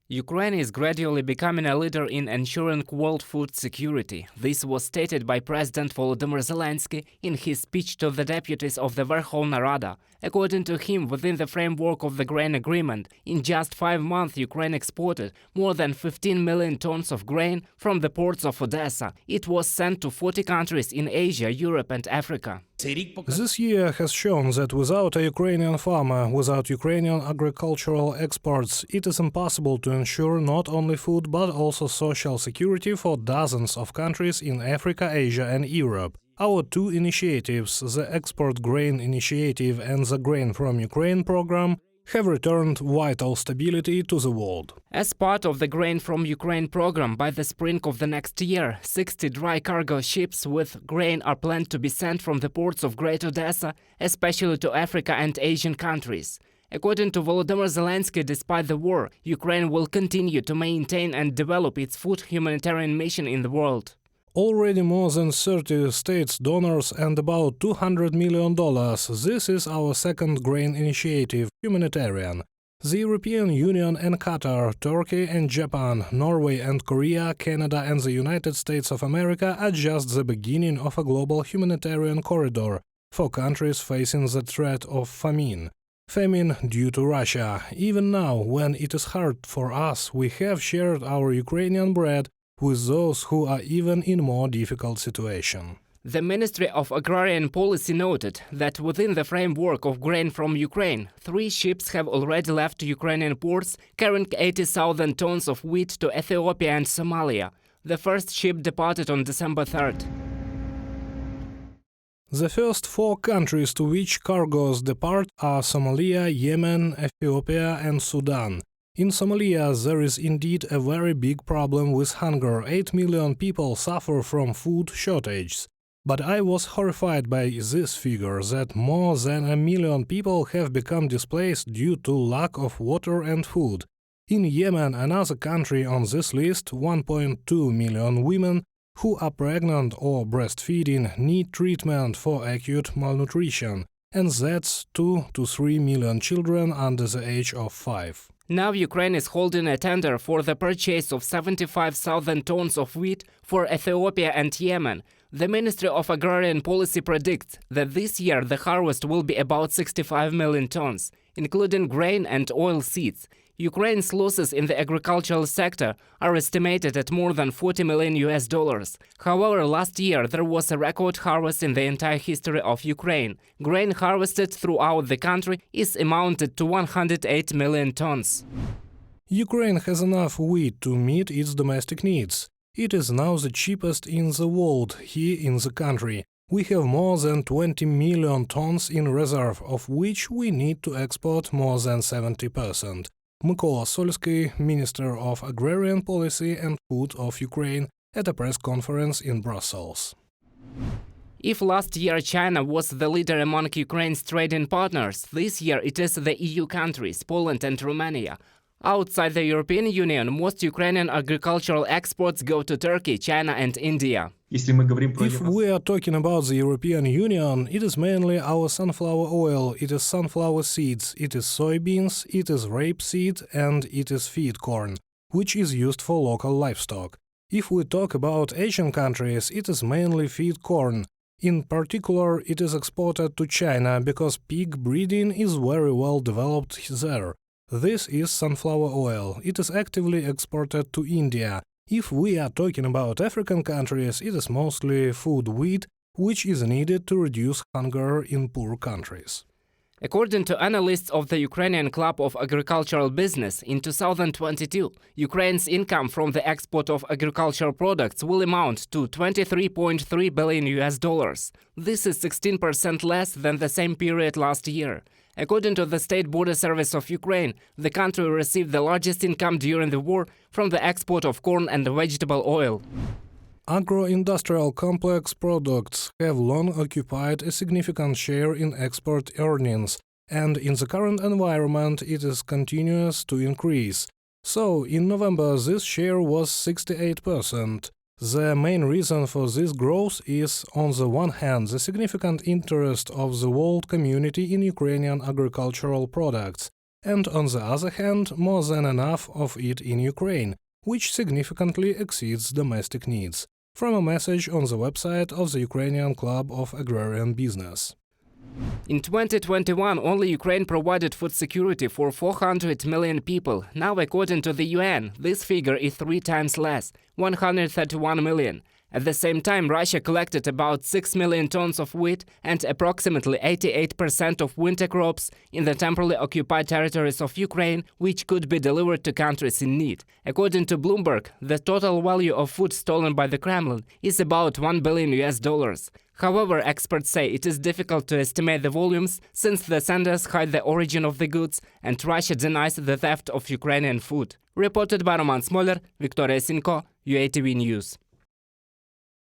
Ukraine is gradually becoming a leader in ensuring world food security. This was stated by President Volodymyr Zelensky in his speech to the deputies of the Verkhovna Rada. According to him, within the framework of the grain agreement, in just 5 months Ukraine exported more than 15 million tons of grain from the ports of Odessa. It was sent to 40 countries in Asia, Europe and Africa. This year has shown that without a Ukrainian farmer, without Ukrainian agricultural exports, it is impossible to ensure not only food but also social security for dozens of countries in Africa, Asia and Europe. Our two initiatives, the Export Grain Initiative and the Grain from Ukraine program, have returned vital stability to the world. As part of the Grain from Ukraine program, by the spring of the next year, 60 dry cargo ships with grain are planned to be sent from the ports of Great Odessa, especially to Africa and Asian countries. According to Volodymyr Zelensky, despite the war, Ukraine will continue to maintain and develop its food humanitarian mission in the world. Already more than 30 states donors and about $200 million. This is our second grain initiative, Humanitarian. The European Union and Qatar, Turkey and Japan, Norway and Korea, Canada and the United States of America are just the beginning of a global humanitarian corridor for countries facing the threat of famine. Famine due to Russia. Even now, when it is hard for us, we have shared our Ukrainian bread with those who are even in more difficult situation. The Ministry of Agrarian Policy noted that within the framework of Grain from Ukraine, 3 ships have already left Ukrainian ports carrying 80,000 tons of wheat to Ethiopia and Somalia. The first ship departed on December 3rd. The first 4 countries to which cargoes depart are Somalia, Yemen, Ethiopia and Sudan. In Somalia, there is indeed a very big problem with hunger. 8 million people suffer from food shortages. But I was horrified by this figure that more than 1 million people have become displaced due to lack of water and food. In Yemen, another country on this list, 1.2 million women who are pregnant or breastfeeding need treatment for acute malnutrition, and that's 2 to 3 million children under the age of 5. Now Ukraine is holding a tender for the purchase of 75,000 tons of wheat for Ethiopia and Yemen. The Ministry of Agrarian Policy predicts that this year the harvest will be about 65 million tons, including grain and oil seeds. Ukraine's losses in the agricultural sector are estimated at more than $40 million. However, last year there was a record harvest in the entire history of Ukraine. Grain harvested throughout the country is amounted to 108 million tons. Ukraine has enough wheat to meet its domestic needs. It is now the cheapest in the world here in the country. We have more than 20 million tons in reserve, of which we need to export more than 70%. Mykola Solsky, Minister of Agrarian Policy and Food of Ukraine, at a press conference in Brussels. If last year China was the leader among Ukraine's trading partners, this year it is the EU countries, Poland and Romania. Outside the European Union, most Ukrainian agricultural exports go to Turkey, China and India. If we are talking about the European Union, it is mainly our sunflower oil, it is sunflower seeds, it is soybeans, it is rapeseed and it is feed corn, which is used for local livestock. If we talk about Asian countries, it is mainly feed corn. In particular, it is exported to China because pig breeding is very well developed there. This is sunflower oil. It is actively exported to India. If we are talking about African countries, it is mostly food wheat, which is needed to reduce hunger in poor countries. According to analysts of the Ukrainian Club of Agricultural Business, in 2022, Ukraine's income from the export of agricultural products will amount to $23.3 billion. This is 16% less than the same period last year. According to the State Border Service of Ukraine, the country received the largest income during the war from the export of corn and vegetable oil. Agro-industrial complex products have long occupied a significant share in export earnings, and in the current environment it is continuous to increase. So, in November this share was 68%. The main reason for this growth is, on the one hand, the significant interest of the world community in Ukrainian agricultural products, and on the other hand, more than enough of it in Ukraine, which significantly exceeds domestic needs. From a message on the website of the Ukrainian Club of Agrarian Business. In 2021, only Ukraine provided food security for 400 million people. Now, according to the UN, this figure is 3 times less, 131 million. At the same time, Russia collected about 6 million tons of wheat and approximately 88% of winter crops in the temporarily occupied territories of Ukraine, which could be delivered to countries in need. According to Bloomberg, the total value of food stolen by the Kremlin is about $1 billion. However, experts say it is difficult to estimate the volumes since the senders hide the origin of the goods and Russia denies the theft of Ukrainian food. Reported by Roman Smoler, Victoria Sinko, UATV News.